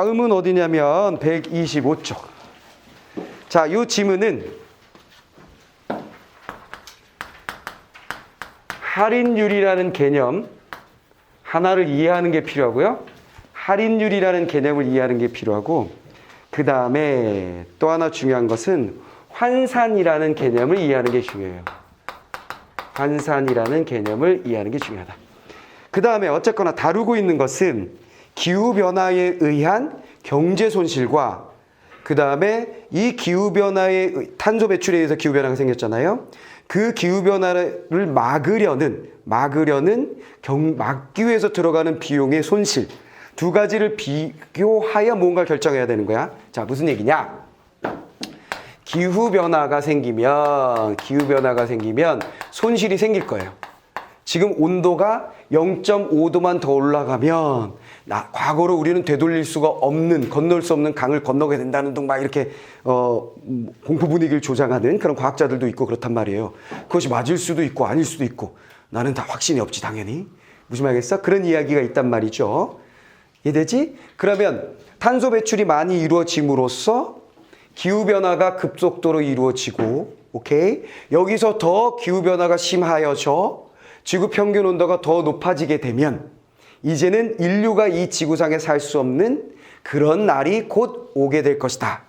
다음은 어디냐면 125쪽. 자, 이 지문은 할인율이라는 개념 하나를 이해하는 게 필요하고요. 할인율이라는 개념을 이해하는 게 필요하고, 그 다음에 또 하나 중요한 것은 환산이라는 개념을 이해하는 게 중요해요. 환산이라는 개념을 이해하는 게 중요하다. 그 다음에 어쨌거나 다루고 있는 것은 기후변화에 의한 경제 손실과, 그 다음에 이 기후변화의 탄소 배출에 의해서 기후변화가 생겼잖아요. 그 기후변화를 막기 위해서 들어가는 비용의 손실, 두 가지를 비교하여 뭔가를 결정해야 되는 거야. 자, 무슨 얘기냐? 기후변화가 생기면 손실이 생길 거예요. 지금 온도가 0.5도만 더 올라가면 과거로 우리는 되돌릴 수가 없는, 건널 수 없는 강을 건너게 된다는 등 막 이렇게 공포 분위기를 조장하는 그런 과학자들도 있고 그렇단 말이에요. 그것이 맞을 수도 있고 아닐 수도 있고, 나는 다 확신이 없지 당연히. 무슨 말이겠어? 그런 이야기가 있단 말이죠. 이해되지? 그러면 탄소 배출이 많이 이루어짐으로써 기후변화가 급속도로 이루어지고, 오케이? 여기서 더 기후변화가 심하여져 지구 평균 온도가 더 높아지게 되면 이제는 인류가 이 지구상에 살 수 없는 그런 날이 곧 오게 될 것이다.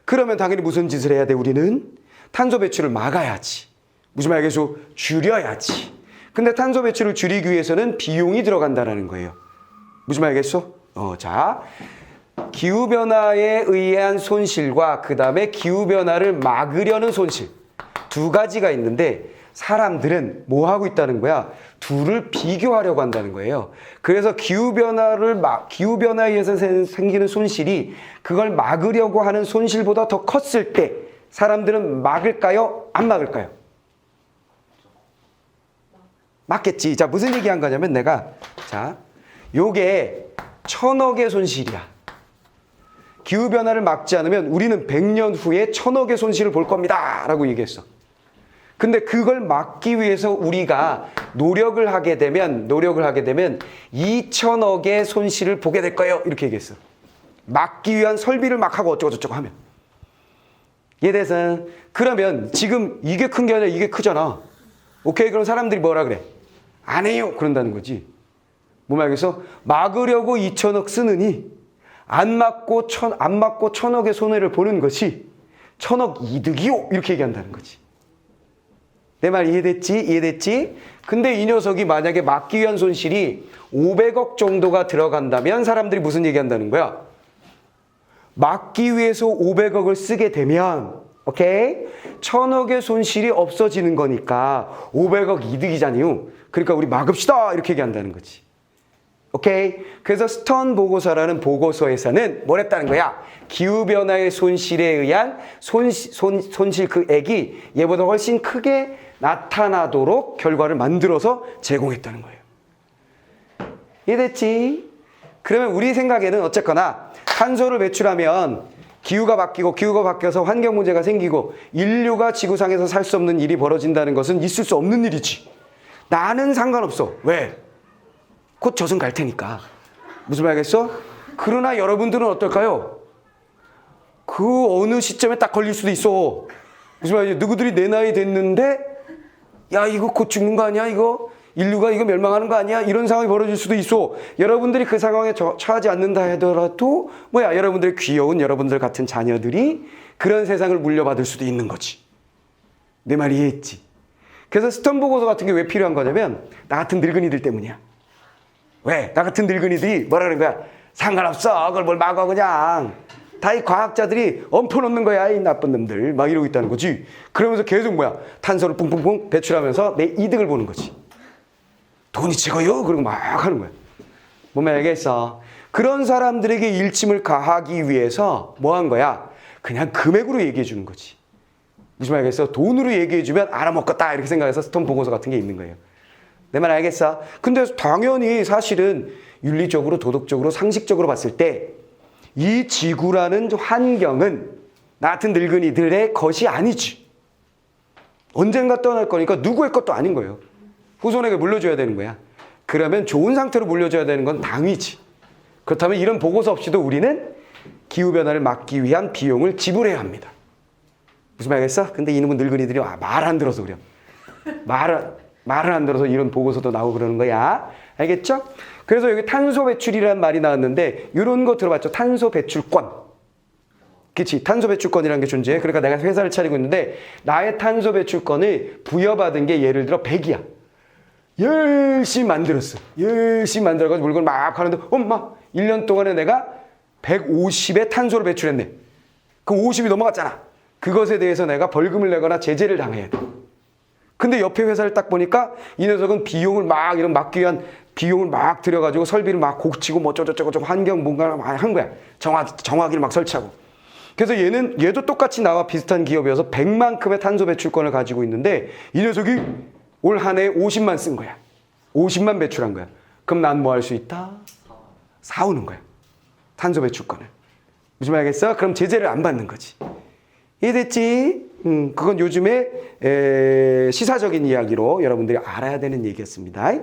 그러면 당연히 무슨 짓을 해야 돼? 우리는 탄소 배출을 막아야지. 무슨 말이겠어? 줄여야지. 근데 탄소 배출을 줄이기 위해서는 비용이 들어간다는 거예요. 무슨 말이겠어? 자, 기후변화에 의한 손실과 그 다음에 기후변화를 막으려는 손실, 두 가지가 있는데 사람들은 뭐 하고 있다는 거야? 둘을 비교하려고 한다는 거예요. 그래서 기후변화에 의해서 생기는 손실이 그걸 막으려고 하는 손실보다 더 컸을 때 사람들은 막을까요? 안 막을까요? 막겠지. 자, 무슨 얘기한 거냐면 요게 1000억의 손실이야. 기후변화를 막지 않으면 우리는 100년 후에 1000억의 손실을 볼 겁니다 라고 얘기했어. 근데 그걸 막기 위해서 우리가 노력을 하게 되면 2000억의 손실을 보게 될 거예요 이렇게 얘기했어. 막기 위한 설비를 막 하고 어쩌고저쩌고 하면. 이해돼서? 그러면 지금 이게 큰 게 아니라 이게 크잖아. 오케이, 그럼 사람들이 뭐라 그래? 안 해요 그런다는 거지. 뭐 말겠어? 막으려고 2000억 쓰느니 안 막고 1000억의 손해를 보는 것이 1000억 이득이요 이렇게 얘기한다는 거지. 내 말 이해됐지? 근데 이 녀석이 만약에 막기 위한 손실이 500억 정도가 들어간다면 사람들이 무슨 얘기한다는 거야? 막기 위해서 500억을 쓰게 되면, 오케이? 1000억의 손실이 없어지는 거니까 500억 이득이잖아요. 그러니까 우리 막읍시다 이렇게 얘기한다는 거지. 오케이? 그래서 스턴 보고서라는 보고서에서는 뭘 했다는 거야? 기후변화의 손실에 의한 손실 그 액이 얘보다 훨씬 크게 나타나도록 결과를 만들어서 제공했다는 거예요. 이해됐지? 그러면 우리 생각에는 어쨌거나 탄소를 배출하면 기후가 바뀌어서 환경 문제가 생기고 인류가 지구상에서 살 수 없는 일이 벌어진다는 것은 있을 수 없는 일이지. 나는 상관없어. 왜? 곧 저승 갈 테니까. 무슨 말이겠어? 그러나 여러분들은 어떨까요? 그 어느 시점에 딱 걸릴 수도 있어. 무슨 말이지? 누구들이 내 나이 됐는데 야 이거 곧 죽는 거 아니야? 인류가 멸망하는 거 아니야? 이런 상황이 벌어질 수도 있어. 여러분들이 그 상황에 처하지 않는다 하더라도 여러분들의 귀여운 여러분들 같은 자녀들이 그런 세상을 물려받을 수도 있는 거지. 내 말 이해했지? 그래서 스턴 보고서 같은 게 왜 필요한 거냐면 나 같은 늙은이들 때문이야. 왜? 나 같은 늙은이들이 뭐라 그러는 거야? 상관없어. 그걸 뭘 막아 그냥. 다 이 과학자들이 엎어놓는 거야 이 나쁜 놈들. 막 이러고 있다는 거지. 그러면서 계속 탄소를 뿡뿡뿡 배출하면서 내 이득을 보는 거지. 돈이 찍어요? 그러고 막 하는 거야. 뭔말 알겠어? 그런 사람들에게 일침을 가하기 위해서 뭐 한 거야? 그냥 금액으로 얘기해 주는 거지. 무슨 말 알겠어? 돈으로 얘기해 주면 알아먹겠다 이렇게 생각해서 스턴 보고서 같은 게 있는 거예요. 내 말 알겠어? 근데 당연히 사실은 윤리적으로 도덕적으로 상식적으로 봤을 때 이 지구라는 환경은 나 같은 늙은이들의 것이 아니지. 언젠가 떠날 거니까 누구의 것도 아닌 거예요. 후손에게 물려줘야 되는 거야. 그러면 좋은 상태로 물려줘야 되는 건 당위지. 그렇다면 이런 보고서 없이도 우리는 기후변화를 막기 위한 비용을 지불해야 합니다. 무슨 말이겠어? 근데 이놈은 늙은이들이 말 안 들어서 그래요. 말을 안 들어서 이런 보고서도 나오고 그러는 거야. 알겠죠? 그래서 여기 탄소 배출이라는 말이 나왔는데 이런 거 들어봤죠? 탄소 배출권. 그치? 탄소 배출권이라는 게 존재해. 그러니까 내가 회사를 차리고 있는데 나의 탄소 배출권을 부여받은 게 예를 들어 100이야. 열심히 만들었어. 열심히 만들어가지고 물건을 막 하는데 엄마 1년 동안에 내가 150의 탄소를 배출했네. 그럼 50이 넘어갔잖아. 그것에 대해서 내가 벌금을 내거나 제재를 당해야 돼. 근데 옆에 회사를 딱 보니까 이 녀석은 비용을 막 이런 막기 위한 비용을 막 들여가지고 설비를 막 고치고 뭐 어쩌고저쩌고 환경 뭔가를 막 한 거야. 정화기를 막 설치하고. 그래서 얘도 똑같이 나와 비슷한 기업이어서 100만큼의 탄소 배출권을 가지고 있는데 이 녀석이 올 한 해에 50만 쓴 거야. 50만 배출한 거야. 그럼 난 뭐 할 수 있다? 사오는 거야. 탄소 배출권을. 무슨 말 알겠어? 그럼 제재를 안 받는 거지. 이해됐지? 그건 요즘에 시사적인 이야기로 여러분들이 알아야 되는 얘기였습니다.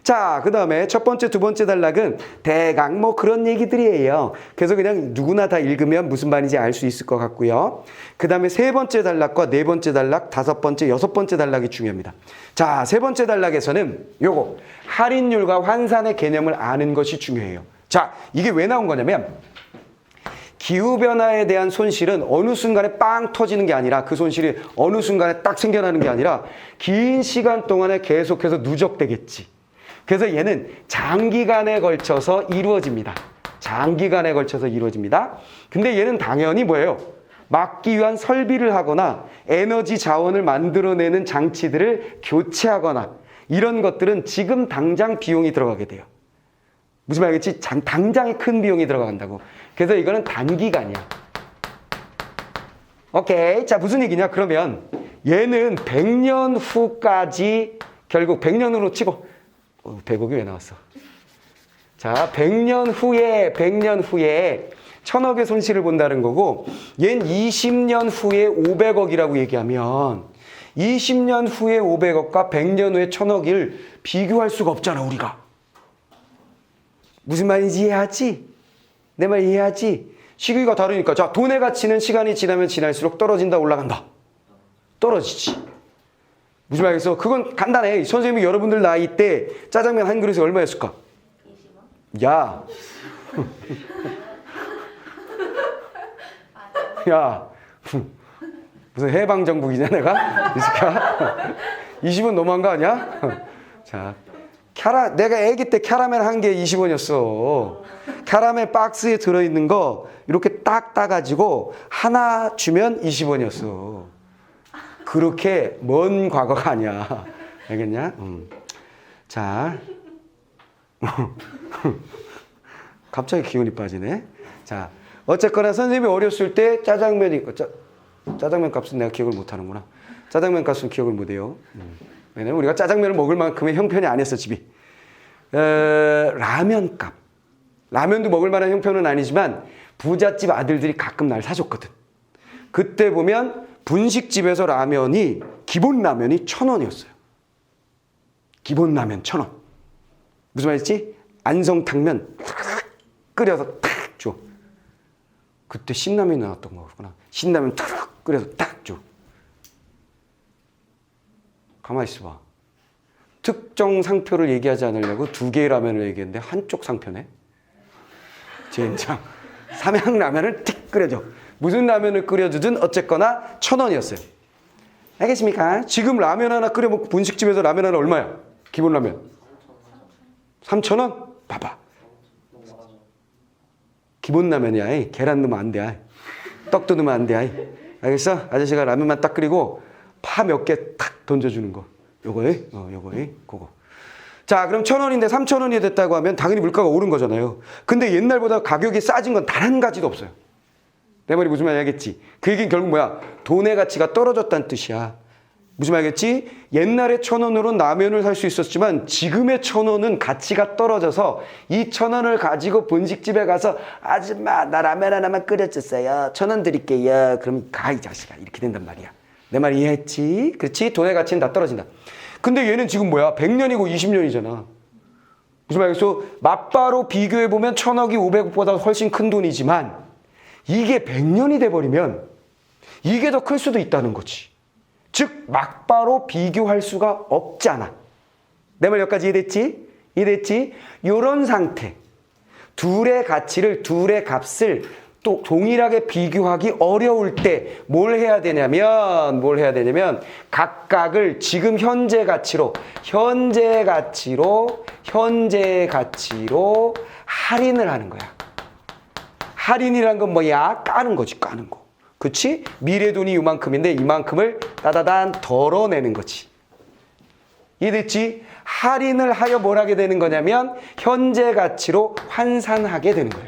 자, 그 다음에 첫 번째, 두 번째 단락은 대강 뭐 그런 얘기들이에요. 그래서 그냥 누구나 다 읽으면 무슨 말인지 알 수 있을 것 같고요. 그 다음에 세 번째 단락과 네 번째 단락, 다섯 번째, 여섯 번째 단락이 중요합니다. 자, 세 번째 단락에서는 요거 할인율과 환산의 개념을 아는 것이 중요해요. 자, 이게 왜 나온 거냐면 기후변화에 대한 손실은 어느 순간에 빵 터지는 게 아니라 그 손실이 어느 순간에 딱 생겨나는 게 아니라 긴 시간 동안에 계속해서 누적되겠지. 그래서 얘는 장기간에 걸쳐서 이루어집니다. 장기간에 걸쳐서 이루어집니다. 근데 얘는 당연히 뭐예요? 막기 위한 설비를 하거나 에너지 자원을 만들어내는 장치들을 교체하거나 이런 것들은 지금 당장 비용이 들어가게 돼요. 무슨 말이겠지? 당장에 큰 비용이 들어간다고. 그래서 이거는 단기간이야. 오케이. 자, 무슨 얘기냐? 그러면 얘는 100년 후까지 결국 100년으로 치고 100억이 왜 나왔어? 자, 100년 후에 1000억의 손실을 본다는 거고 얘는 20년 후에 500억이라고 얘기하면 20년 후에 500억과 100년 후에 1000억을 비교할 수가 없잖아, 우리가. 무슨 말인지 이해하지? 내 말 이해하지? 시기가 다르니까. 자, 돈의 가치는 시간이 지나면 지날수록 떨어진다, 올라간다? 떨어지지. 무슨 말이겠어? 그건 간단해. 선생님이 여러분들 나이 때 짜장면 한 그릇에 얼마였을까? 20원? 야. 야. 무슨 해방정국이냐, 내가? 이 새끼야? 20원 너무한 거 아니야? 자. 내가 애기 때 캐러멜 한 개 20원이었어. 캐러멜 박스에 들어있는 거 이렇게 딱 따가지고 하나 주면 20원이었어. 그렇게 먼 과거가 아니야. 알겠냐? 자. 갑자기 기운이 빠지네. 자. 어쨌거나 선생님이 어렸을 때 짜장면 값은 내가 기억을 못 하는구나. 짜장면 값은 기억을 못 해요. 왜냐면 우리가 짜장면을 먹을 만큼의 형편이 아니었어, 집이. 라면 값. 라면도 먹을 만한 형편은 아니지만 부잣집 아들들이 가끔 날 사줬거든. 그때 보면 분식집에서 기본 라면이 1,000원이었어요. 기본 라면 1,000원. 무슨 말이지? 안성탕면 끓여서 탁 줘. 그때 신라면이 나왔던 거구나. 신라면 탁 끓여서 딱 줘. 가만히 있어봐. 특정 상표를 얘기하지 않으려고 두 개의 라면을 얘기했는데 한쪽 상표네. 젠장. 삼양라면을 틱 끓여줘. 무슨 라면을 끓여주든 어쨌거나 1,000원이었어요. 알겠습니까? 지금 라면 하나 끓여 먹고 분식집에서 라면 하나 얼마야? 기본 라면. 3,000원? 봐봐. 기본 라면이야. 계란 넣으면 안 돼. 떡도 넣으면 안 돼. 알겠어? 아저씨가 라면만 딱 끓이고 파 몇 개 탁 던져주는 거. 요거에, 그거. 자, 그럼 1,000원인데 3,000원이 됐다고 하면 당연히 물가가 오른 거잖아요. 근데 옛날보다 가격이 싸진 건 단 한 가지도 없어요. 내 말이 무슨 말인지 알겠지? 그 얘기는 결국 뭐야? 돈의 가치가 떨어졌다는 뜻이야. 무슨 말이겠지? 옛날에 1,000원으로 라면을 살 수 있었지만 지금의 1,000원은 가치가 떨어져서 이 1,000원을 가지고 분식집에 가서 아줌마 나 라면 하나만 끓여줬어요. 1,000원 드릴게요. 그럼 가 이 자식아. 이렇게 된단 말이야. 내 말 이해했지? 그렇지? 돈의 가치는 다 떨어진다. 근데 얘는 지금 뭐야? 100년이고 20년이잖아. 무슨 말이겠어? 맞바로 비교해보면 1,000억이 500억보다 훨씬 큰 돈이지만 이게 100년이 돼버리면 이게 더 클 수도 있다는 거지. 즉 막바로 비교할 수가 없잖아. 내 말 여기까지 이해됐지? 이해됐지? 요런 상태. 둘의 가치를, 둘의 값을 또 동일하게 비교하기 어려울 때 뭘 해야 되냐면 각각을 지금 현재 가치로 할인을 하는 거야. 할인이란 건 뭐야? 까는 거지, 까는 거. 그치? 미래 돈이 이만큼인데 이만큼을 따다단 덜어내는 거지. 이해됐지? 할인을 하여 뭘 하게 되는 거냐면 현재 가치로 환산하게 되는 거예요.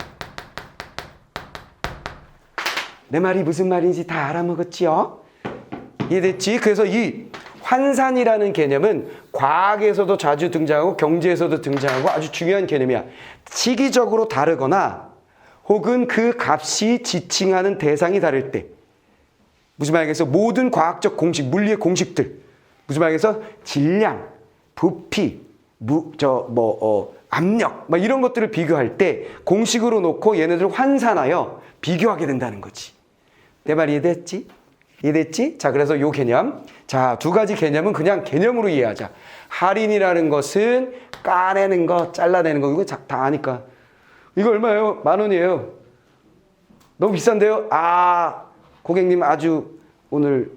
내 말이 무슨 말인지 다 알아먹었지요? 이해됐지? 그래서 이 환산이라는 개념은 과학에서도 자주 등장하고 경제에서도 등장하고 아주 중요한 개념이야. 시기적으로 다르거나 혹은 그 값이 지칭하는 대상이 다를 때 무슨 말이겠어? 모든 과학적 공식, 물리의 공식들 무슨 말이겠어? 질량, 부피, 압력 막 이런 것들을 비교할 때 공식으로 놓고 얘네들을 환산하여 비교하게 된다는 거지. 내 말 이해됐지? 이해됐지? 자, 그래서 요 개념. 자, 두 가지 개념은 그냥 개념으로 이해하자. 할인이라는 것은 까내는 거, 잘라내는 거. 이거 다 아니까. 이거 얼마예요? 10,000원이에요. 너무 비싼데요? 아, 고객님 아주 오늘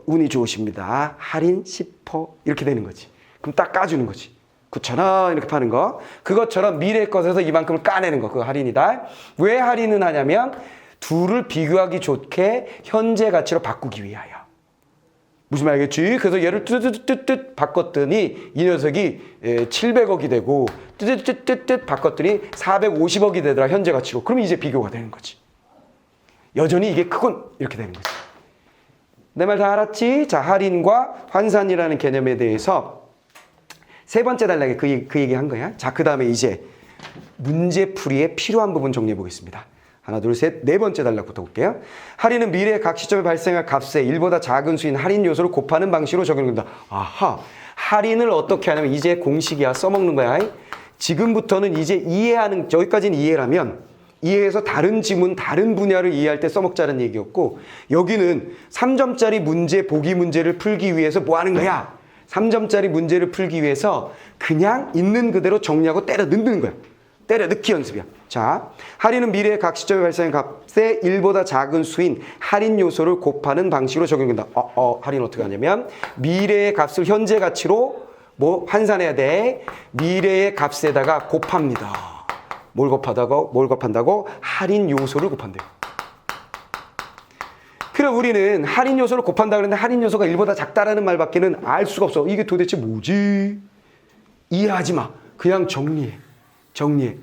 운이 좋으십니다. 할인 10% 이렇게 되는 거지. 그럼 딱 까주는 거지. 9,000원 이렇게 파는 거. 그것처럼 미래 것에서 이만큼을 까내는 거. 그거 할인이다. 왜 할인은 하냐면 둘을 비교하기 좋게 현재 가치로 바꾸기 위하여. 무슨 말이겠지? 그래서 얘를 뜨뜨뜨뜨 바꿨더니 이 녀석이 700억이 되고 뜨뜨뜨뜨 바꿨더니 450억이 되더라 현재 가치로. 그러면 이제 비교가 되는 거지. 여전히 이게 크군 이렇게 되는 거지. 내 말 다 알았지? 자, 할인과 환산이라는 개념에 대해서 세 번째 단락에 그 얘기 한 거야. 자, 그 다음에 이제 문제풀이에 필요한 부분 정리해 보겠습니다. 하나, 둘, 셋, 네 번째 단락부터 볼게요. 할인은 미래의 각 시점에 발생할 값에 1보다 작은 수인 할인 요소를 곱하는 방식으로 적용된다. 아하, 할인을 어떻게 하냐면 이제 공식이야. 써먹는 거야. 지금부터는 이제 이해하는, 여기까지는 이해라면 이해해서 다른 지문, 다른 분야를 이해할 때 써먹자는 얘기였고 여기는 3점짜리 문제, 보기 문제를 풀기 위해서 뭐 하는 거야? 3점짜리 문제를 풀기 위해서 그냥 있는 그대로 정리하고 때려 넣는 거야. 때려 넣기 연습이야. 자, 할인은 미래의 각 시점에 발생한 값에 1보다 작은 수인 할인 요소를 곱하는 방식으로 적용된다. 할인 어떻게 하냐면 미래의 값을 현재 가치로 뭐 환산해야 돼. 미래의 값에다가 곱합니다. 뭘 곱한다고? 할인 요소를 곱한대요. 그럼 우리는 할인 요소를 곱한다 그랬는데 할인 요소가 1보다 작다라는 말밖에는 알 수가 없어. 이게 도대체 뭐지? 이해하지 마. 그냥 정리해.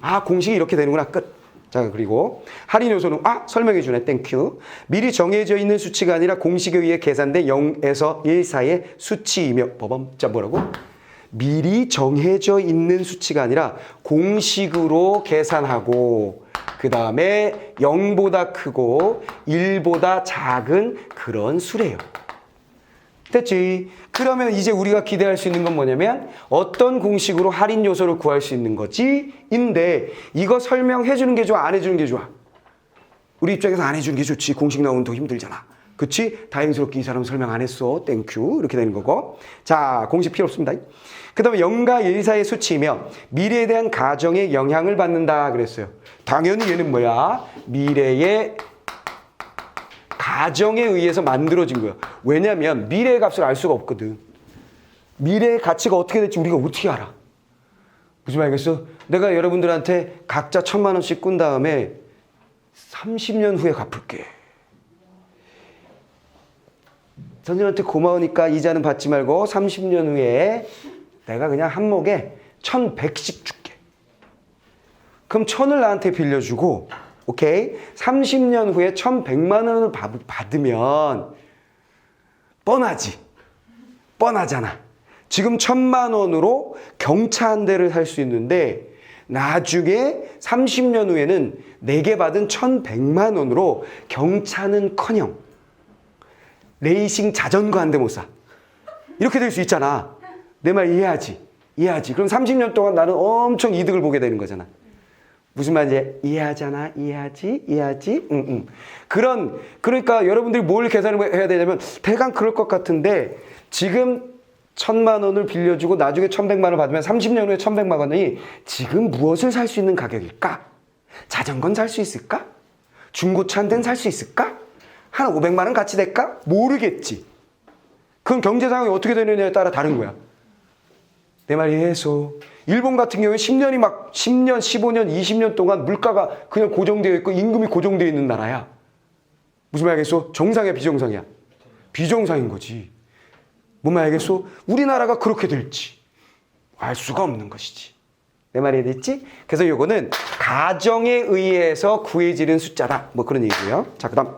아, 공식이 이렇게 되는구나. 끝. 자, 그리고 할인 요소는 설명해 주네. 땡큐. 미리 정해져 있는 수치가 아니라 공식에 의해 계산된 0에서 1 사이의 수치이며 자, 뭐라고? 미리 정해져 있는 수치가 아니라 공식으로 계산하고 그 다음에 0보다 크고 1보다 작은 그런 수래요. 됐지? 그러면 이제 우리가 기대할 수 있는 건 뭐냐면 어떤 공식으로 할인 요소를 구할 수 있는 거지? 인데 이거 설명해 주는 게 좋아? 안 해주는 게 좋아? 우리 입장에서 안 해주는 게 좋지. 공식 나오면 더 힘들잖아. 그치? 다행스럽게 이 사람 설명 안 했어. 땡큐. 이렇게 되는 거고. 자, 공식 필요 없습니다. 그 다음에 0과 1 사이의 수치이며 미래에 대한 가정에 영향을 받는다 그랬어요. 당연히 얘는 뭐야? 미래의 가정에 의해서 만들어진 거야. 왜냐면 미래의 값을 알 수가 없거든. 미래의 가치가 어떻게 될지 우리가 어떻게 알아? 무슨 말이겠어? 내가 여러분들한테 각자 1,000만 원씩 꾼 다음에 30년 후에 갚을게. 선생님한테 고마우니까 이자는 받지 말고 30년 후에 내가 그냥 한몫에 1,100씩 줄게. 그럼 1,000을 나한테 빌려주고 오케이? 30년 후에 1,100만 원을 받으면 뻔하잖아. 지금 1,000만 원으로 경차 한 대를 살 수 있는데 나중에 30년 후에는 내게 받은 1,100만 원으로 경차는커녕 레이싱 자전거 한 대 못 사. 이렇게 될 수 있잖아. 내 말 이해하지? 이해하지? 그럼 30년 동안 나는 엄청 이득을 보게 되는 거잖아. 무슨 말인지 이해하잖아? 이해하지? 이해하지? 응. 그러니까 여러분들이 뭘 계산을 해야 되냐면 대강 그럴 것 같은데 지금 1,000만 원을 빌려주고 나중에 1,100만 원을 받으면 30년 후에 1,100만 원이 지금 무엇을 살 수 있는 가격일까? 자전거는 살 수 있을까? 중고차 한 대는 살 수 있을까? 한 500만 원 가치 될까? 모르겠지. 그럼 경제 상황이 어떻게 되느냐에 따라 다른 거야. 내 말이 해서 일본 같은 경우에 10년, 15년, 20년 동안 물가가 그냥 고정되어 있고 임금이 고정되어 있는 나라야. 무슨 말 알겠어? 정상이야, 비정상이야? 비정상인 거지. 뭔 말 알겠어? 우리나라가 그렇게 될지 알 수가 없는 것이지. 내 말이 됐지? 그래서 이거는 가정에 의해서 구해지는 숫자다. 뭐 그런 얘기고요. 자, 그 다음.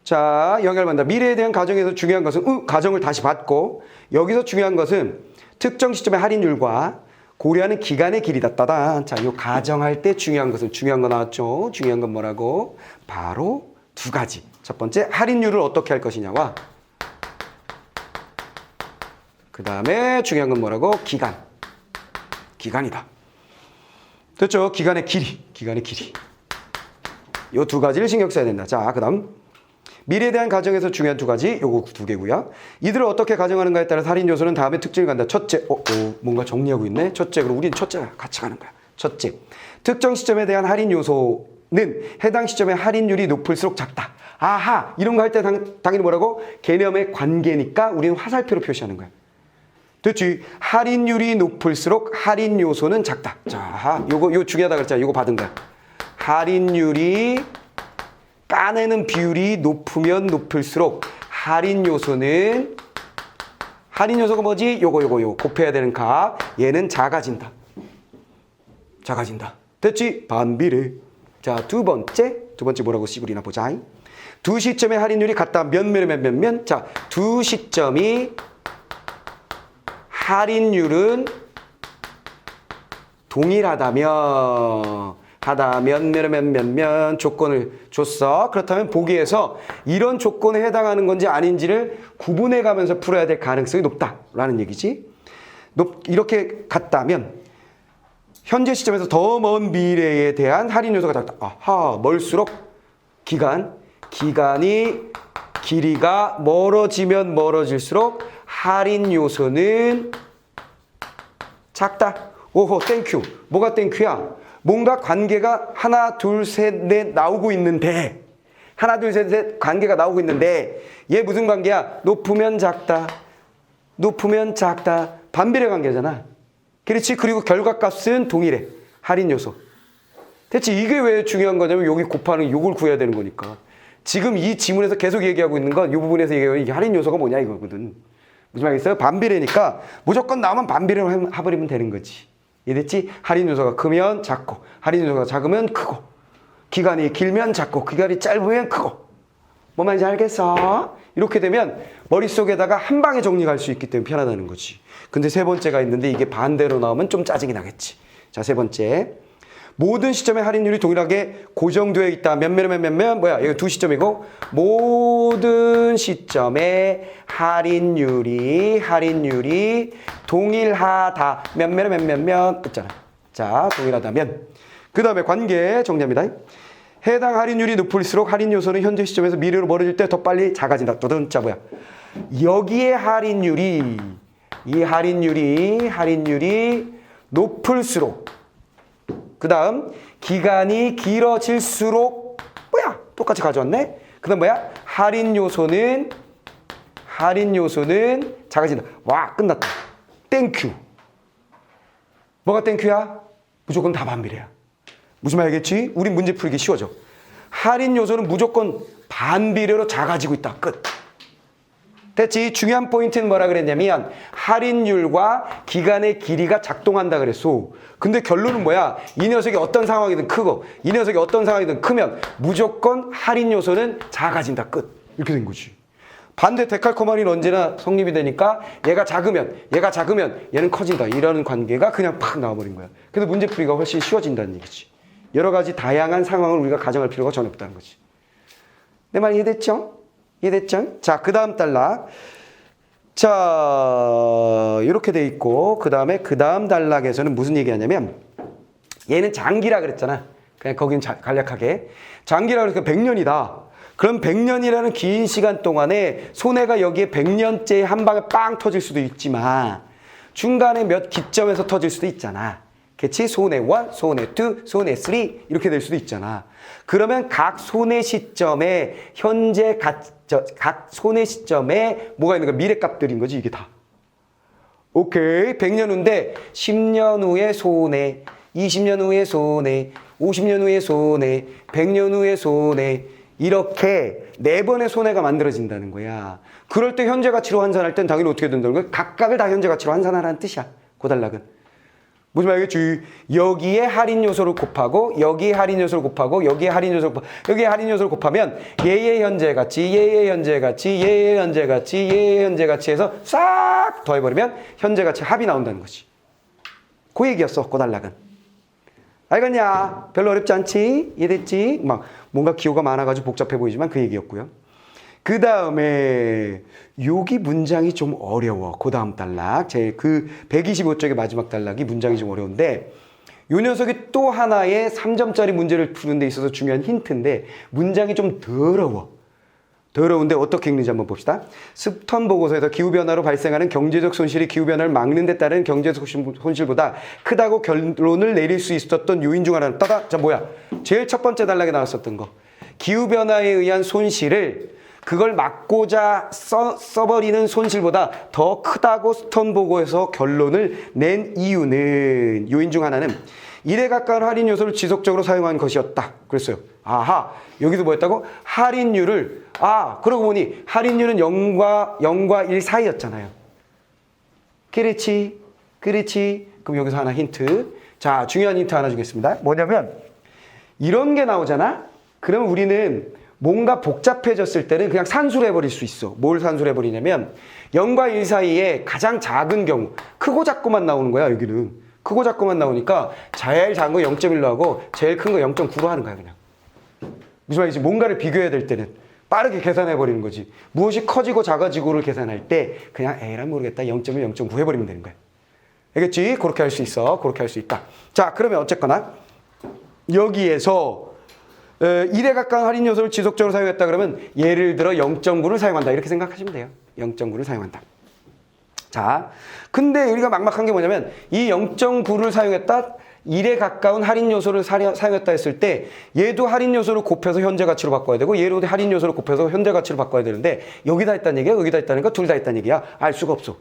자, 연결받는다. 미래에 대한 가정에서 중요한 것은 가정을 다시 받고 여기서 중요한 것은 특정 시점의 할인율과 고려하는 기간의 길이다. 따다. 자, 요 가정할 때 중요한 것은 중요한 거 나왔죠. 중요한 건 뭐라고? 바로 두 가지. 첫 번째, 할인율을 어떻게 할 것이냐와 그 다음에 중요한 건 뭐라고? 기간이다. 됐죠? 기간의 길이. 요 두 가지를 신경 써야 된다. 자, 그 다음. 미래에 대한 가정에서 중요한 두 가지, 요거 두 개고요. 이들을 어떻게 가정하는가에 따라 할인 요소는 다음에 특징을 갖는다. 첫째, 뭔가 정리하고 있네. 첫째, 그럼 우린 첫째가 같이 가는 거야. 첫째, 특정 시점에 대한 할인 요소는 해당 시점의 할인율이 높을수록 작다. 아하, 이런 거 할 때 당연히 뭐라고? 개념의 관계니까 우리는 화살표로 표시하는 거야. 됐지? 할인율이 높을수록 할인 요소는 작다. 자, 요거 중요하다 그랬잖아. 요거 받은 거야. 할인율이 까내는 비율이 높으면 높을수록 할인 요소가 뭐지? 요거 곱해야 되는 값. 얘는 작아진다. 됐지? 반비례. 자, 두 번째 뭐라고 씨부리나 보자. 두 시점의 할인율이 같다. 몇. 자, 두 시점이 할인율은 동일하다면 몇 조건을 줬어. 그렇다면 보기에서 이런 조건에 해당하는 건지 아닌지를 구분해 가면서 풀어야 될 가능성이 높다라는 얘기지. 이렇게 같다면 현재 시점에서 더 먼 미래에 대한 할인 요소가 작다. 아하, 멀수록 기간이 길이가 멀어지면 멀어질수록 할인 요소는 작다. 오호, 땡큐. 뭐가 땡큐야? 뭔가 관계가 하나, 둘, 셋, 넷 나오고 있는데 관계가 나오고 있는데 얘 무슨 관계야? 높으면 작다. 반비례 관계잖아. 그렇지? 그리고 결과값은 동일해. 할인 요소. 대체 이게 왜 중요한 거냐면 여기 곱하는 요걸 구해야 되는 거니까. 지금 이 지문에서 계속 얘기하고 있는 건 이 부분에서 얘기하는 이게 할인 요소가 뭐냐 이거거든. 무슨 말이겠어요? 반비례니까 무조건 나오면 반비례로 해버리면 되는 거지. 이해됐지? 할인 요소가 크면 작고 할인 요소가 작으면 크고 기간이 길면 작고 기간이 짧으면 크고 뭔 말인지 알겠어? 이렇게 되면 머릿속에다가 한 방에 정리할 수 있기 때문에 편하다는 거지. 근데 세 번째가 있는데 이게 반대로 나오면 좀 짜증이 나겠지. 자, 세 번째. 모든 시점의 할인율이 동일하게 고정되어 있다. 뭐야? 이거 두 시점이고 모든 시점의 할인율이 동일하다. 몇 있잖아. 자, 동일하다면 그 다음에 관계 정리합니다. 해당 할인율이 높을수록 할인 요소는 현재 시점에서 미래로 멀어질 때 더 빨리 작아진다. 자, 뭐야? 여기에 할인율이 높을수록 그 다음 기간이 길어질수록 뭐야? 똑같이 가져왔네. 그 다음 뭐야? 할인 요소는 작아진다. 와, 끝났다. 땡큐. 뭐가 땡큐야? 무조건 다 반비례야. 무슨 말이겠지? 우리 문제 풀기 쉬워져. 할인 요소는 무조건 반비례로 작아지고 있다. 끝. 됐지? 중요한 포인트는 뭐라 그랬냐면 할인율과 기간의 길이가 작동한다 그랬어. 근데 결론은 뭐야? 이 녀석이 어떤 상황이든 크고 이 녀석이 어떤 상황이든 크면 무조건 할인 요소는 작아진다. 끝. 이렇게 된 거지. 반대 데칼코마니는 언제나 성립이 되니까 얘가 작으면 얘는 커진다. 이런 관계가 그냥 팍 나와버린 거야. 그래서 문제 풀이가 훨씬 쉬워진다는 얘기지. 여러 가지 다양한 상황을 우리가 가정할 필요가 전혀 없다는 거지. 내 말 이해됐죠? 자, 그 다음 단락. 자, 이렇게 돼 있고 그 다음 단락에서는 무슨 얘기하냐면 얘는 장기라 그랬잖아. 그냥 거긴 간략하게 장기라 그러니까 100년이다. 그럼 100년이라는 긴 시간 동안에 손해가 여기에 100년째 한 방에 빵 터질 수도 있지만 중간에 몇 기점에서 터질 수도 있잖아. 그치? 손해 1, 손해 2, 손해 3 이렇게 될 수도 있잖아. 그러면 각 손해 시점에 각 손해 시점에 뭐가 있는 거야? 미래값들인 거지 이게 다. 오케이. 100년 후인데 10년 후에 손해, 20년 후에 손해, 50년 후에 손해, 100년 후에 손해 이렇게 4번의 손해가 만들어진다는 거야. 그럴 때 현재 가치로 환산할 땐 당연히 어떻게 된다는 거야? 각각을 다 현재 가치로 환산하라는 뜻이야. 그 단락은. 무슨 말이겠지? 여기에 할인 요소를 곱하고 여기에 할인 요소를 곱하고 여기에 할인 요소를 곱하고 여기에 할인 요소를 곱하면 얘의 현재 가치, 얘의 현재 가치, 얘의 현재 가치, 얘의 현재 가치 해서 싹 더해버리면 현재 가치 합이 나온다는 거지. 그 얘기였어. 그 단락은. 알겠냐? 별로 어렵지 않지? 이해됐지? 막 뭔가 기호가 많아가지고 복잡해 보이지만 그 얘기였고요. 그 다음에 여기 문장이 좀 어려워. 그 다음 단락. 제 그 125쪽의 마지막 단락이 문장이 좀 어려운데 이 녀석이 또 하나의 3점짜리 문제를 푸는 데 있어서 중요한 힌트인데 문장이 좀 더러운데 어떻게 읽는지 한번 봅시다. 스턴 보고서에서 기후변화로 발생하는 경제적 손실이 기후변화를 막는 데 따른 경제적 손실보다 크다고 결론을 내릴 수 있었던 요인 중 하나는 자 뭐야? 제일 첫 번째 단락에 나왔었던 거. 기후변화에 의한 손실을 그걸 막고자 써버리는 손실보다 더 크다고 스턴 보고에서 결론을 낸 이유는 요인 중 하나는 일에 가까운 할인 요소를 지속적으로 사용한 것이었다. 그랬어요. 아하, 여기도 뭐였다고? 할인율을 그러고 보니 할인율은 0과 1 사이였잖아요. 그렇지. 그럼 여기서 하나 힌트. 자, 중요한 힌트 하나 주겠습니다. 뭐냐면 이런 게 나오잖아? 그러면 우리는 뭔가 복잡해졌을 때는 그냥 산수로 해버릴 수 있어. 뭘 산수로 해버리냐면 0과 1 사이에 가장 작은 경우 크고 작고만 나오는 거야. 여기는 크고 작고만 나오니까 제일 작은 거 0.1로 하고 제일 큰 거 0.9로 하는 거야. 그냥 무슨 말이지? 뭔가를 비교해야 될 때는 빠르게 계산해버리는 거지. 무엇이 커지고 작아지고를 계산할 때 그냥 에이란 모르겠다 0.1, 0.9 해버리면 되는 거야. 알겠지? 그렇게 할 수 있어. 그렇게 할 수 있다. 자, 그러면 어쨌거나 여기에서 1에 가까운 할인 요소를 지속적으로 사용했다 그러면 예를 들어 0.9를 사용한다. 이렇게 생각하시면 돼요. 0.9를 사용한다. 자, 근데 우리가 막막한 게 뭐냐면 이 0.9를 사용했다, 1에 가까운 할인 요소를 사용했다 했을 때 얘도 할인 요소를 곱해서 현재 가치로 바꿔야 되고 얘도 할인 요소를 곱해서 현재 가치로 바꿔야 되는데 여기다 했다는 얘기야? 여기다 했다는 거? 둘 다 했다는 얘기야? 알 수가 없어.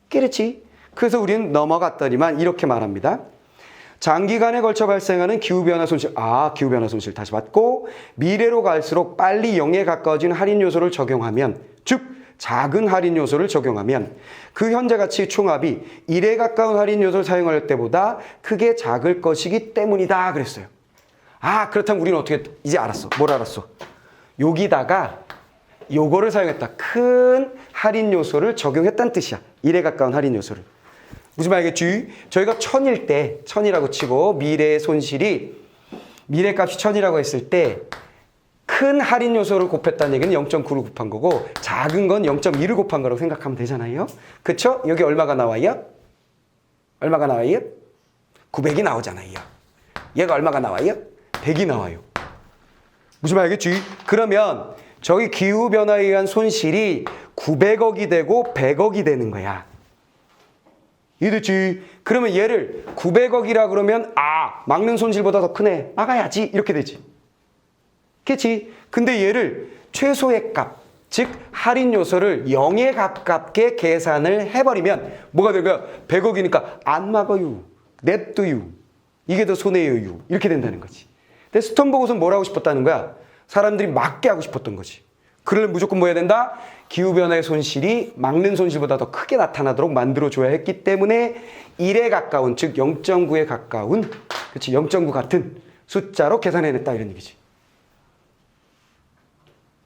그렇지? 그래서 우리는 넘어갔더니만 이렇게 말합니다. 장기간에 걸쳐 발생하는 기후변화 손실, 기후변화 손실 다시 받고 미래로 갈수록 빨리 0에 가까워진 할인 요소를 적용하면, 즉 작은 할인 요소를 적용하면 그 현재 가치 총합이 1에 가까운 할인 요소를 사용할 때보다 크게 작을 것이기 때문이다 그랬어요. 그렇다면 우리는 어떻게 이제 알았어. 뭘 알았어? 여기다가 요거를 사용했다. 큰 할인 요소를 적용했다는 뜻이야. 1에 가까운 할인 요소를. 무슨 말이겠지? 저희가 1000일 때 1000이라고 치고 미래의 손실이 미래값이 1000이라고 했을 때 큰 할인 요소를 곱했다는 얘기는 0.9를 곱한 거고 작은 건 0.2를 곱한 거라고 생각하면 되잖아요. 그쵸? 여기 얼마가 나와요? 얼마가 나와요? 900이 나오잖아요. 얘가 얼마가 나와요? 100이 나와요. 무슨 말이겠지? 그러면 저기 기후변화에 의한 손실이 900억이 되고 100억이 되는 거야. 이해됐지? 그러면 얘를 900억이라 그러면 막는 손실보다 더 크네. 막아야지. 이렇게 되지. 그치? 근데 얘를 최소의 값, 즉 할인 요소를 0에 가깝게 계산을 해버리면 뭐가 될까요? 100억이니까 안 막아요. 냅둬요. 이게 더 손해예요. 이렇게 된다는 거지. 근데 스턴 보고서 뭘 하고 싶었다는 거야? 사람들이 막게 하고 싶었던 거지. 그러려면 무조건 뭐 해야 된다? 기후변화의 손실이 막는 손실보다 더 크게 나타나도록 만들어줘야 했기 때문에 1에 가까운, 즉 0.9에 가까운, 그렇지, 0.9 같은 숫자로 계산해냈다 이런 얘기지.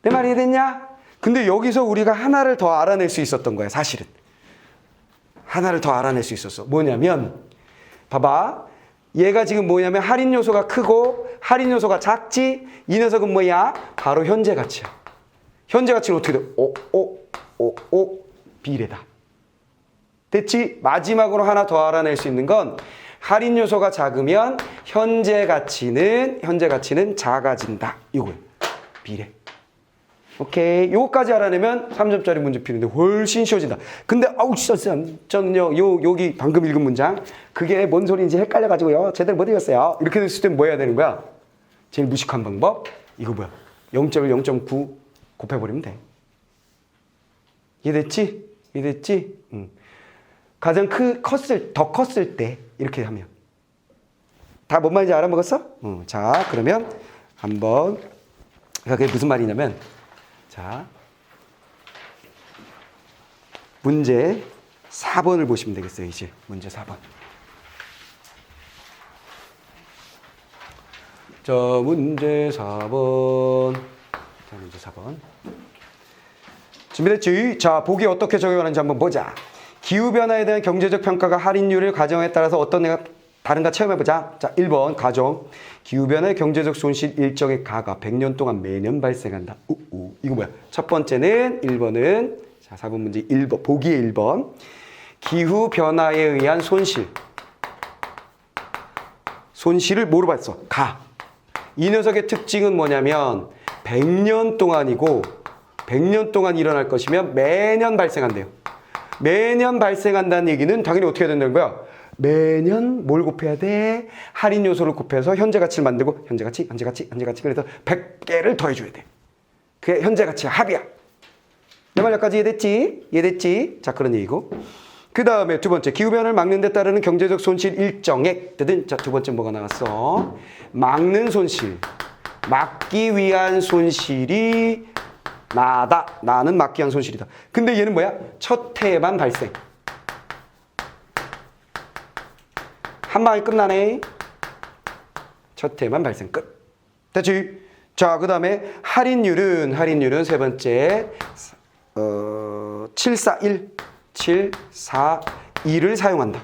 내 말이 됐냐? 근데 여기서 우리가 하나를 더 알아낼 수 있었던 거야, 사실은. 하나를 더 알아낼 수 있었어. 뭐냐면, 봐봐. 얘가 지금 뭐냐면 할인 요소가 크고 할인 요소가 작지? 이 녀석은 뭐야? 바로 현재 가치야. 현재 가치는 어떻게 돼? 비례다. 됐지? 마지막으로 하나 더 알아낼 수 있는 건 할인 요소가 작으면 현재 가치는 작아진다. 이거예요. 비례. 오케이. 요거까지 알아내면 3점짜리 문제 풀이인데 훨씬 쉬워진다. 근데 아우 저는요 여기 방금 읽은 문장 그게 뭔 소리인지 헷갈려가지고요 제대로 못 읽었어요. 이렇게 됐을 땐 뭐 해야 되는 거야? 제일 무식한 방법 이거 뭐야? 0.1 0.9 곱해버리면 돼. 이해됐지? 이해됐지? 가장 더 컸을 때 이렇게 하면 다 뭔 말인지 알아먹었어? 자 그러면 한번 그게 무슨 말이냐면 자 문제 4번을 보시면 되겠어요. 이제 문제 4번. 자 문제 4번. 자 문제 4번. 준비됐지? 자 보기 어떻게 적용하는지 한번 보자. 기후변화에 대한 경제적 평가가 할인율을 가정에 따라서 어떤 애가 다른가 체험해보자. 자 1번 가정. 기후변화의 경제적 손실 일정의 가가 100년 동안 매년 발생한다. 이거 뭐야? 첫 번째는 1번은 자 4번 문제 1번 보기에 1번 기후변화에 의한 손실을 뭐로 봤어? 가. 이 녀석의 특징은 뭐냐면 100년 동안이고 100년 동안 일어날 것이면 매년 발생한대요. 매년 발생한다는 얘기는 당연히 어떻게 해야 된다는 거야? 매년 뭘 곱해야 돼? 할인 요소를 곱해서 현재 가치를 만들고 현재 가치 그래서 100개를 더해줘야 돼. 그게 현재 가치의 합이야. 내 말 여기까지 이해됐지? 이해됐지? 자 그런 얘기고. 그 다음에 두 번째 기후변화를 막는 데 따르는 경제적 손실 일정액. 자 두 번째 뭐가 나왔어? 막는 손실. 막기 위한 손실이 나는 막기 위한 손실이다. 근데 얘는 뭐야? 첫 해에만 발생. 한 방에 끝나네. 첫 해만 발생 끝. 됐지? 자, 그 다음에 할인율은 세 번째 741을 사용한다.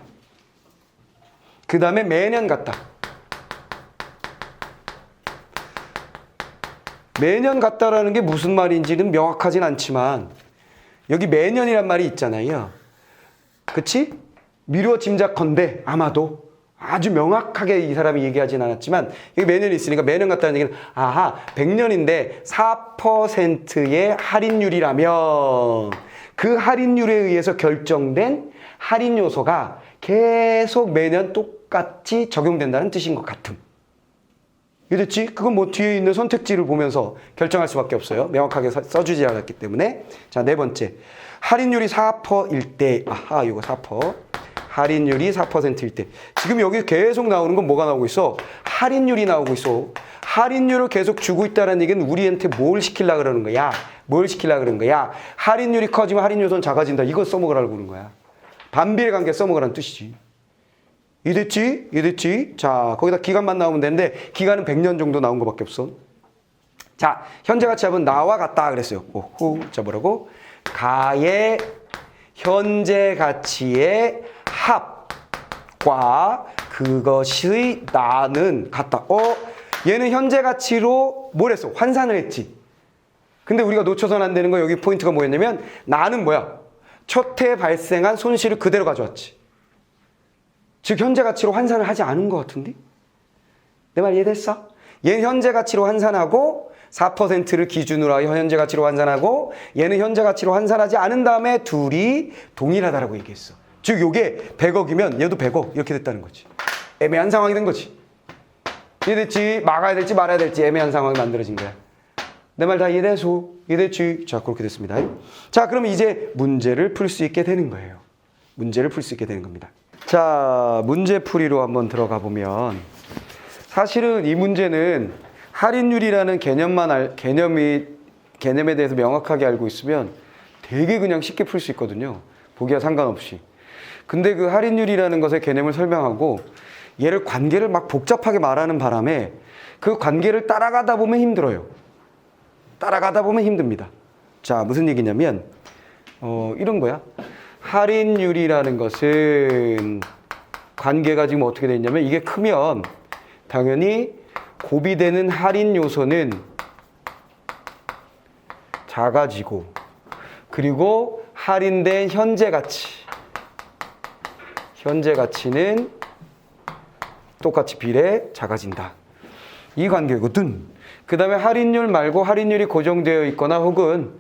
그 다음에 매년 같다. 매년 같다라는 게 무슨 말인지는 명확하진 않지만 여기 매년이란 말이 있잖아요. 그치? 미루어 짐작컨대 아마도 아주 명확하게 이 사람이 얘기하진 않았지만 여기 매년이 있으니까 매년 같다는 얘기는 100년인데 4%의 할인율이라면 그 할인율에 의해서 결정된 할인 요소가 계속 매년 똑같이 적용된다는 뜻인 것 같음. 이해됐지? 그건 뭐 뒤에 있는 선택지를 보면서 결정할 수밖에 없어요. 명확하게 써주지 않았기 때문에. 자, 네 번째. 할인율이 4%일 때, 이거 4%. 할인율이 4%일 때. 지금 여기 계속 나오는 건 뭐가 나오고 있어? 할인율이 나오고 있어. 할인율을 계속 주고 있다는 얘기는 우리한테 뭘 시키려고 그러는 거야? 뭘 시키려고 그러는 거야? 할인율이 커지면 할인 요소는 작아진다. 이거 써먹으라고 그러는 거야. 반비례 관계 써먹으라는 뜻이지. 이해됐지? 이해됐지? 자, 거기다 기간만 나오면 되는데 기간은 100년 정도 나온 것밖에 없어. 자, 현재 가치 합은 나와 같다 그랬어요. 자, 뭐라고? 가의 현재 가치의 합과 그것의 나는 같다. 얘는 현재 가치로 뭘 했어? 환산을 했지. 근데 우리가 놓쳐서는 안 되는 거 여기 포인트가 뭐였냐면 나는 뭐야? 첫 해 발생한 손실을 그대로 가져왔지. 즉 현재 가치로 환산을 하지 않은 것 같은데? 내 말 이해됐어? 얘는 현재 가치로 환산하고 4%를 기준으로 현재 가치로 환산하고 얘는 현재 가치로 환산하지 않은 다음에 둘이 동일하다라고 얘기했어. 즉 요게 100억이면 얘도 100억 이렇게 됐다는 거지. 애매한 상황이 된 거지. 이해됐지? 막아야 될지 말아야 될지 애매한 상황이 만들어진 거야. 내 말 다 이해됐어? 이해됐지? 자, 그렇게 됐습니다. 자, 그럼 이제 문제를 풀 수 있게 되는 거예요. 문제를 풀 수 있게 되는 겁니다. 자, 문제풀이로 한번 들어가 보면 사실은 이 문제는 할인율이라는 개념에 대해서 명확하게 알고 있으면 되게 그냥 쉽게 풀 수 있거든요. 보기와 상관없이. 근데 그 할인율이라는 것의 개념을 설명하고 얘를 관계를 막 복잡하게 말하는 바람에 그 관계를 따라가다 보면 힘들어요. 따라가다 보면 힘듭니다. 자, 무슨 얘기냐면 이런 거야. 할인율이라는 것은 관계가 지금 어떻게 되어 있냐면 이게 크면 당연히 고비되는 할인 요소는 작아지고 그리고 할인된 현재 가치 현재 가치는 똑같이 비례 작아진다. 이 관계거든. 그 다음에 할인율 말고 할인율이 고정되어 있거나 혹은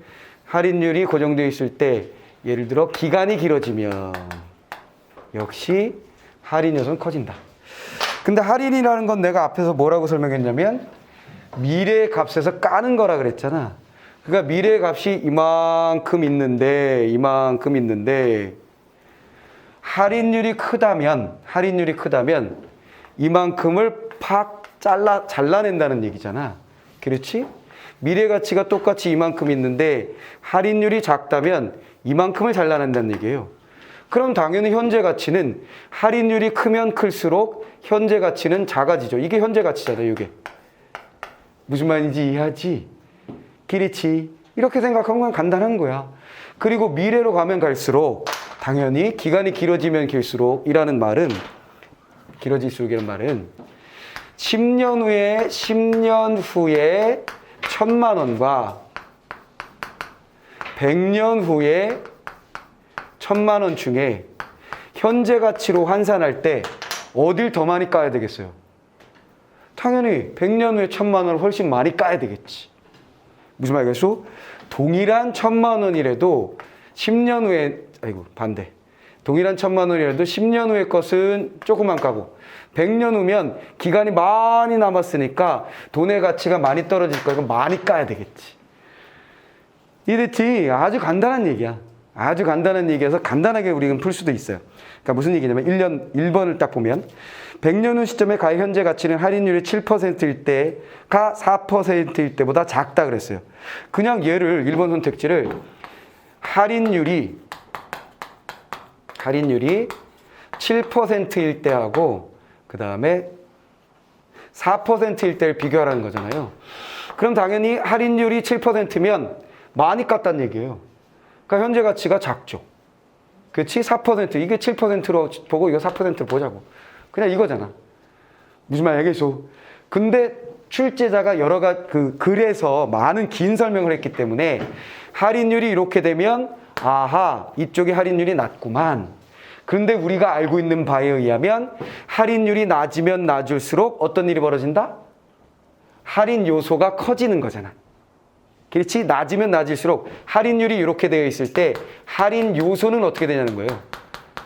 할인율이 고정되어 있을 때 예를 들어 기간이 길어지면 역시 할인 요소는 커진다. 근데 할인이라는 건 내가 앞에서 뭐라고 설명했냐면 미래의 값에서 까는 거라 그랬잖아. 그러니까 미래의 값이 이만큼 있는데 할인율이 크다면 이만큼을 팍 잘라낸다는 얘기잖아. 그렇지? 미래 가치가 똑같이 이만큼 있는데 할인율이 작다면 이만큼을 잘라낸다는 얘기예요. 그럼 당연히 현재 가치는 할인율이 크면 클수록 현재 가치는 작아지죠. 이게 현재 가치잖아요. 이게. 무슨 말인지 이해하지? 그렇지. 이렇게 생각하면 간단한 거야. 그리고 미래로 가면 갈수록 당연히 기간이 길어지면 길수록 이라는 말은 10년 후에 1,000만 원과 100년 후에 1,000만 원 중에 현재 가치로 환산할 때 어딜 더 많이 까야 되겠어요? 당연히 100년 후에 1,000만 원을 훨씬 많이 까야 되겠지. 무슨 말이겠어? 동일한 1,000만 원이라도 10년 후에 동일한 1,000만 원이라도 10년 후의 것은 조금만 까고 100년 후면 기간이 많이 남았으니까 돈의 가치가 많이 떨어질 거니까 많이 까야 되겠지. 이랬지. 아주 간단한 얘기야. 아주 간단한 얘기여서 간단하게 우리는 풀 수도 있어요. 그러니까 무슨 얘기냐면 1번을 딱 보면 100년 후 시점에 가의 현재 가치는 할인율이 7%일 때가 4%일 때보다 작다 그랬어요. 그냥 얘를 1번 선택지를 할인율이 7%일 때하고 그 다음에 4%일 때를 비교하라는 거잖아요. 그럼 당연히 할인율이 7%면 많이 깠다는 얘기예요. 그러니까 현재 가치가 작죠. 그렇지? 4%. 이게 7%로 보고 이거 4%로 보자고. 그냥 이거잖아. 무슨 말 알겠어? 근데 출제자가 그래서 많은 긴 설명을 했기 때문에 할인율이 이렇게 되면 아하, 이쪽이 할인율이 낮구만. 그런데 우리가 알고 있는 바에 의하면 할인율이 낮으면 낮을수록 어떤 일이 벌어진다? 할인 요소가 커지는 거잖아. 그렇지? 낮으면 낮을수록 할인율이 이렇게 되어 있을 때 할인 요소는 어떻게 되냐는 거예요.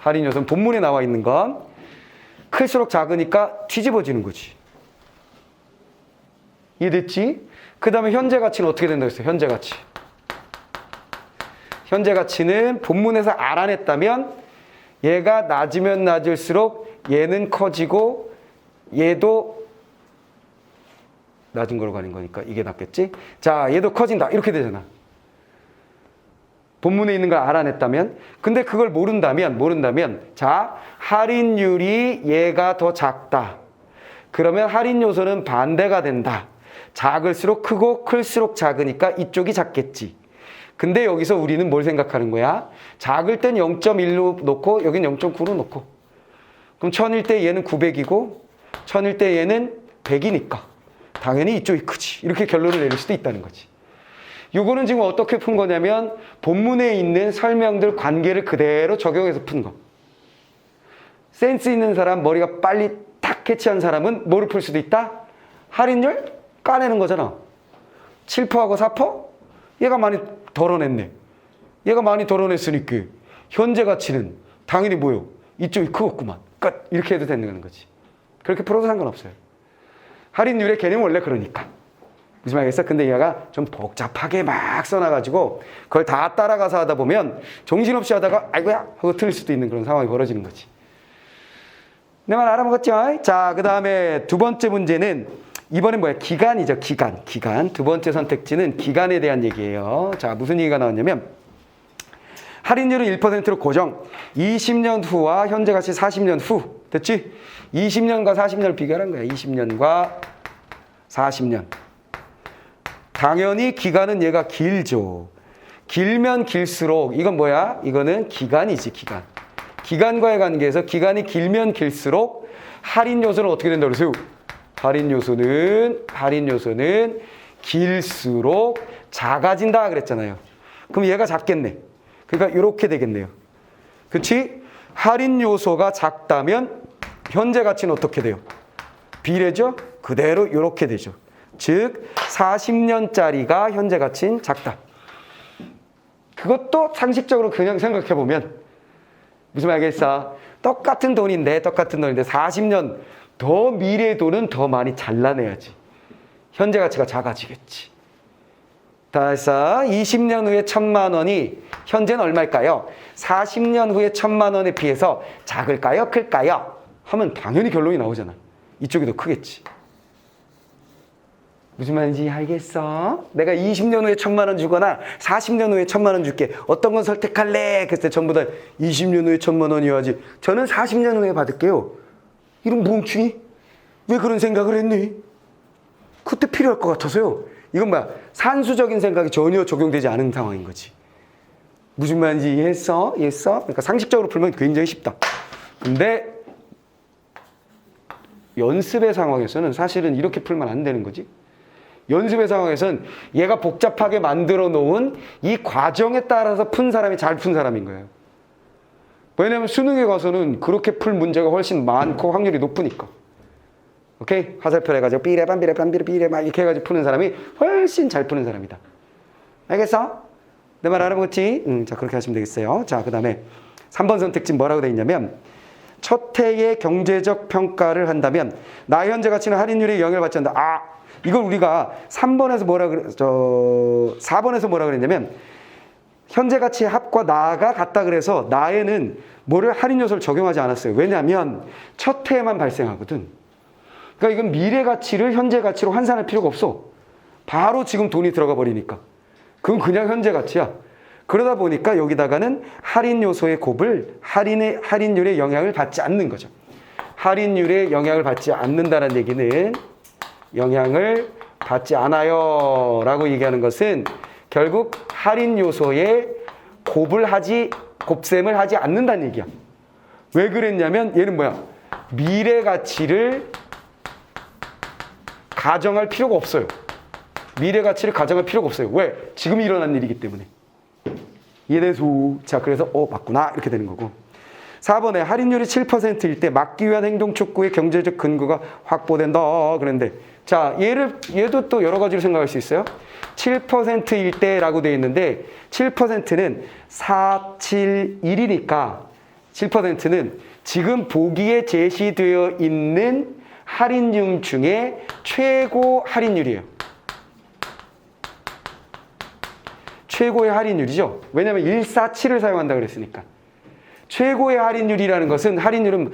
할인 요소는 본문에 나와 있는 건 클수록 작으니까 뒤집어지는 거지. 이해됐지? 그 다음에 현재 가치는 어떻게 된다고 했어요? 현재 가치. 현재 가치는 본문에서 알아냈다면 얘가 낮으면 낮을수록 얘는 커지고 얘도 낮은 걸로 가는 거니까 이게 낫겠지? 자, 얘도 커진다. 이렇게 되잖아. 본문에 있는 걸 알아냈다면. 근데 그걸 모른다면 자, 할인율이 얘가 더 작다. 그러면 할인 요소는 반대가 된다. 작을수록 크고 클수록 작으니까 이쪽이 작겠지. 근데 여기서 우리는 뭘 생각하는 거야? 작을 땐 0.1로 놓고 여긴 0.9로 놓고. 그럼 1000일 때 얘는 900이고 1000일 때 얘는 100이니까 당연히 이쪽이 크지. 이렇게 결론을 내릴 수도 있다는 거지. 요거는 지금 어떻게 푼 거냐면 본문에 있는 설명들 관계를 그대로 적용해서 푼 거. 센스 있는 사람, 머리가 빨리 탁 캐치한 사람은 뭐를 풀 수도 있다? 할인율 까내는 거잖아. 7%하고 4%? 얘가 많이 덜어냈네. 얘가 많이 덜어냈으니까 현재 가치는 당연히 뭐요? 이쪽이 크겠구만. 끝. 이렇게 해도 되는 거지. 그렇게 풀어도 상관없어요. 할인율의 개념은 원래 그러니까. 무슨 말이겠어? 근데 얘가 좀 복잡하게 막 써놔가지고 그걸 다 따라가서 하다 보면 정신없이 하다가 아이고야 하고 틀릴 수도 있는 그런 상황이 벌어지는 거지. 내 말 알아먹었죠? 자, 그 다음에 두 번째 문제는 이번엔 뭐야? 기간이죠. 기간. 두 번째 선택지는 기간에 대한 얘기예요. 자, 무슨 얘기가 나왔냐면 할인율은 1%로 고정. 20년 후와 현재 가치 40년 후. 됐지? 20년과 40년을 비교하는 거야. 20년과 40년. 당연히 기간은 얘가 길죠. 길면 길수록 이건 뭐야? 이거는 기간이지, 기간. 기간과의 관계에서 기간이 길면 길수록 할인 요소는 어떻게 된다고 그랬어요? 할인 요소는 길수록 작아진다 그랬잖아요. 그럼 얘가 작겠네. 그러니까 이렇게 되겠네요. 그렇지? 할인 요소가 작다면 현재 가치는 어떻게 돼요? 비례죠? 그대로 이렇게 되죠. 즉 40년짜리가 현재 가치는 작다. 그것도 상식적으로 그냥 생각해 보면 무슨 말이겠어? 똑같은 돈인데 40년 더 미래의 돈은 더 많이 잘라내야지. 현재 가치가 작아지겠지. 그래서 20년 후에 1,000만 원이 현재는 얼마일까요? 40년 후에 1,000만 원에 비해서 작을까요? 클까요? 하면 당연히 결론이 나오잖아. 이쪽이 더 크겠지. 무슨 말인지 알겠어? 내가 20년 후에 1,000만 원 주거나 40년 후에 1,000만 원 줄게. 어떤 건 선택할래? 그랬을 때 전부 다 20년 후에 1,000만 원이어야지. 저는 40년 후에 받을게요. 이런 뭉충이? 왜 그런 생각을 했니? 그때 필요할 것 같아서요. 이건 뭐야? 산수적인 생각이 전혀 적용되지 않은 상황인 거지. 무슨 말인지 이해했어? 이해했어? 그러니까 상식적으로 풀면 굉장히 쉽다. 근데 연습의 상황에서는 사실은 이렇게 풀면 안 되는 거지. 연습의 상황에서는 얘가 복잡하게 만들어 놓은 이 과정에 따라서 푼 사람이 잘 푼 사람인 거예요. 왜냐면 수능에 가서는 그렇게 풀 문제가 훨씬 많고 확률이 높으니까. 오케이? 화살표 해가지고 삐레반 막 이렇게 해가지고 푸는 사람이 훨씬 잘 푸는 사람이다. 알겠어? 내 말 알아먹었지? 자, 그렇게 하시면 되겠어요. 자, 그 다음에 3번 선택지 뭐라고 되어 있냐면 첫 해의 경제적 평가를 한다면 나 현재 가치는 할인율에 영향을 받지 않는다. 아, 이걸 우리가 3번에서 4번에서 뭐라 그랬냐면 현재 가치 합과 나가 같다 그래서 나에는 뭐를 할인 요소를 적용하지 않았어요. 왜냐하면 첫 해에만 발생하거든. 그러니까 이건 미래 가치를 현재 가치로 환산할 필요가 없어. 바로 지금 돈이 들어가 버리니까. 그건 그냥 현재 가치야. 그러다 보니까 여기다가는 할인 요소의 곱을 할인율의 영향을 받지 않는 거죠. 할인율의 영향을 받지 않는다는 얘기는 영향을 받지 않아요 라고 얘기하는 것은 결국 할인 요소에 곱셈을 하지 않는다는 얘기야. 왜 그랬냐면 얘는 뭐야? 미래 가치를 가정할 필요가 없어요. 미래 가치를 가정할 필요가 없어요. 왜? 지금 일어난 일이기 때문에. 이해돼서 자, 그래서 맞구나 이렇게 되는 거고. 4번에 할인율이 7%일 때 막기 위한 행동 촉구의 경제적 근거가 확보된다 그랬는데 자, 얘도 또 여러 가지로 생각할 수 있어요. 7%일 때라고 되어 있는데 7%는 4, 7, 1이니까 7%는 지금 보기에 제시되어 있는 할인율 중에 최고 할인율이에요. 최고의 할인율이죠. 왜냐하면 147을 사용한다 그랬으니까. 최고의 할인율이라는 것은 할인율은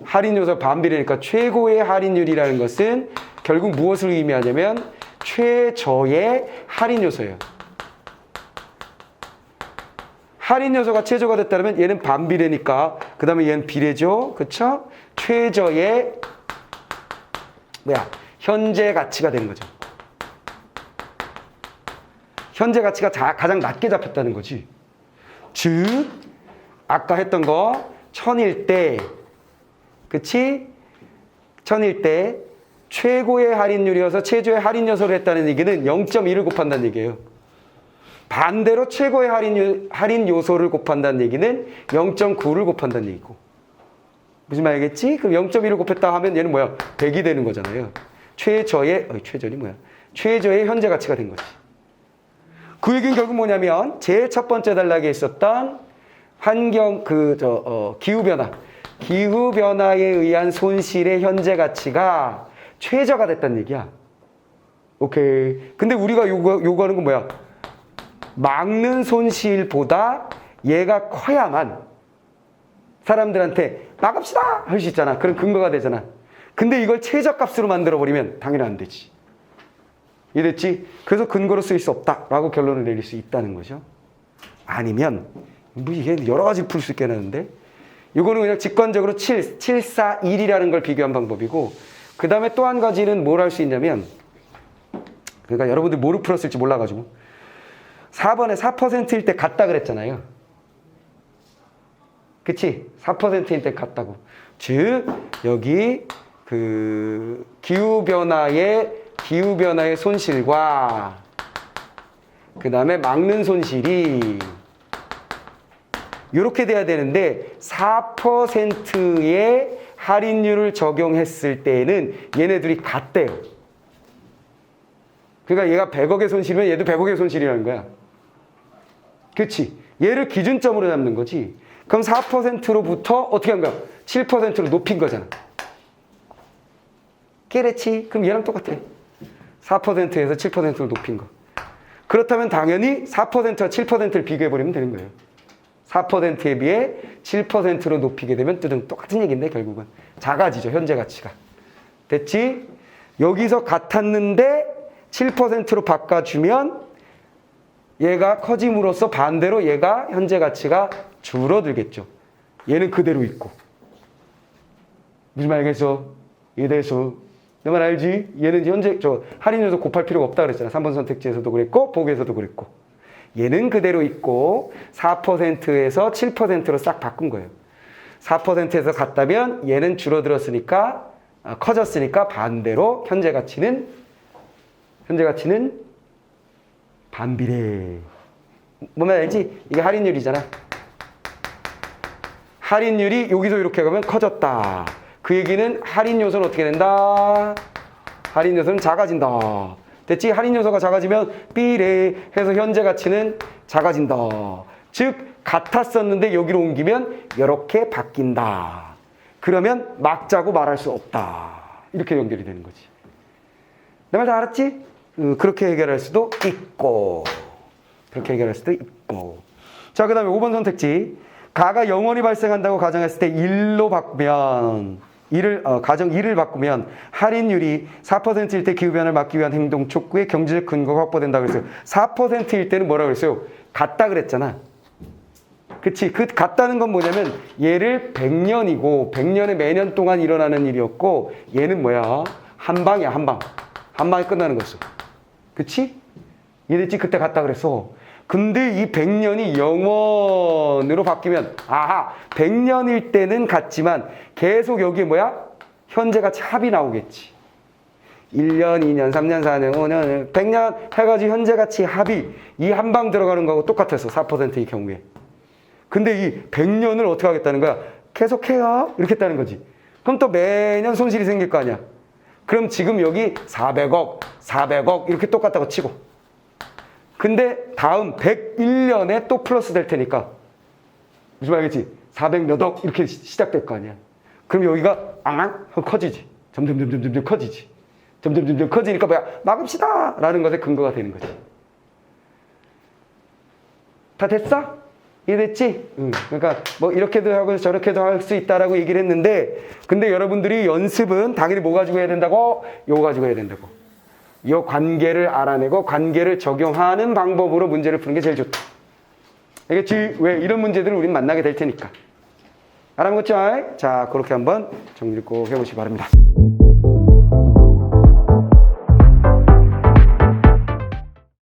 할인 요소 반비례니까 최고의 할인율이라는 것은 결국 무엇을 의미하냐면 최저의 할인 요소예요. 할인 요소가 최저가 됐다면 얘는 반비례니까 그 다음에 얘는 비례죠. 그쵸? 최저의 현재 가치가 되는 거죠. 현재 가치가 가장 낮게 잡혔다는 거지. 즉 아까 했던 거 1000일 때 그치? 1000일 때 최고의 할인율이어서 최저의 할인 요소를 했다는 얘기는 0.1을 곱한다는 얘기예요. 반대로 최고의 할인 요소를 곱한다는 얘기는 0.9를 곱한다는 얘기고. 무슨 말이겠지? 그럼 0.1을 곱했다 하면 얘는 100이 되는 거잖아요. 최저의 현재 가치가 된 거지. 그 얘기는 결국 뭐냐면 제일 첫 번째 단락에 있었던 기후변화에 의한 손실의 현재 가치가 최저가 됐다는 얘기야. 오케이. 근데 우리가 요구하는 건 뭐야? 막는 손실보다 얘가 커야만 사람들한테 막읍시다! 할 수 있잖아. 그런 근거가 되잖아. 근데 이걸 최저값으로 만들어버리면 당연히 안 되지. 이해됐지? 그래서 근거로 쓰일 수 없다라고 결론을 내릴 수 있다는 거죠. 아니면 이게 여러 가지 풀 수 있게 하는데 이거는 그냥 직관적으로 7, 4, 1이라는 걸 비교한 방법이고 그 다음에 또 한 가지는 뭘 할 수 있냐면 그러니까 여러분들이 뭐를 풀었을지 몰라가지고 4번에 4%일 때 같다 그랬잖아요. 그치? 4%일 때 같다고. 즉 여기 기후변화의 손실과 그 다음에 막는 손실이 이렇게 돼야 되는데 4%의 할인율을 적용했을 때에는 얘네들이 같대요. 그러니까 얘가 100억의 손실이면 얘도 100억의 손실이라는 거야. 그렇지? 얘를 기준점으로 잡는 거지. 그럼 4%로부터 어떻게 한 거야? 7%로 높인 거잖아. 깨랬지? 그럼 얘랑 똑같아. 4%에서 7%로 높인 거. 그렇다면 당연히 4%와 7%를 비교해버리면 되는 거예요. 4%에 비해 7%로 높이게 되면 뜨등 똑같은 얘기인데 결국은 작아지죠. 현재 가치가. 됐지? 여기서 같았는데 7%로 바꿔주면 얘가 커짐으로써 반대로 얘가 현재 가치가 줄어들겠죠. 얘는 그대로 있고. 무슨 말이겠어? 이해돼서. 내 말 알지? 얘는 현재 할인 요소 곱할 필요가 없다 그랬잖아. 3번 선택지에서도 그랬고 보기에서도 그랬고. 얘는 그대로 있고 4%에서 7%로 싹 바꾼 거예요. 4%에서 갔다면 얘는 줄어들었으니까 커졌으니까 반대로 현재 가치는 반비례. 뭐만 알지? 이게 할인율이잖아. 할인율이 여기서 이렇게 가면 커졌다. 그 얘기는 할인 요소는 어떻게 된다? 할인 요소는 작아진다. 됐지? 할인 요소가 작아지면 비례해서 현재 가치는 작아진다. 즉 같았었는데 여기로 옮기면 이렇게 바뀐다. 그러면 막자고 말할 수 없다. 이렇게 연결이 되는 거지. 내 말 다 알았지? 그렇게 해결할 수도 있고 그렇게 해결할 수도 있고. 자, 그 다음에 5번 선택지. 가가 영원히 발생한다고 가정했을 때 1로 바꾸면 가정 1을 바꾸면 할인율이 4%일 때 기후변화를 막기 위한 행동 촉구의 경제적 근거가 확보된다 그랬어요. 4%일 때는 뭐라고 그랬어요? 같다 그랬잖아. 그치? 그 같다는 건 뭐냐면 얘를 100년이고 100년에 매년 동안 일어나는 일이었고 얘는 뭐야? 한 방이야, 한 방. 한 방에 끝나는 거였어. 그치? 이해됐지? 그때 같다 그랬어. 근데 이 100년이 영원으로 바뀌면 100년일 때는 같지만 계속 여기에 뭐야? 현재 가치 합이 나오겠지. 1년, 2년, 3년, 4년, 5년, 100년 해가지고 현재 가치 합이 이 한 방 들어가는 거하고 똑같았어. 4%의 경우에. 근데 이 100년을 어떻게 하겠다는 거야? 계속해요. 이렇게 했다는 거지. 그럼 또 매년 손실이 생길 거 아니야. 그럼 지금 여기 400억 이렇게 똑같다고 치고. 근데 다음 101년에 또 플러스 될 테니까 무슨 말이겠지? 400몇 억 이렇게 시작될 거 아니야. 그럼 여기가 커지지. 점점 커지지. 점점 커지니까 뭐야? 막읍시다! 라는 것에 근거가 되는 거지. 다 됐어? 이해됐지? 그러니까 뭐 이렇게도 하고 저렇게도 할 수 있다라고 얘기를 했는데 근데 여러분들이 연습은 당연히 뭐 가지고 해야 된다고? 요거 가지고 해야 된다고. 이 관계를 알아내고 관계를 적용하는 방법으로 문제를 푸는 게 제일 좋다. 알겠지? 왜? 이런 문제들을 우린 만나게 될 테니까. 알아먹었죠? 자, 그렇게 한번 정리를 꼭 해보시기 바랍니다.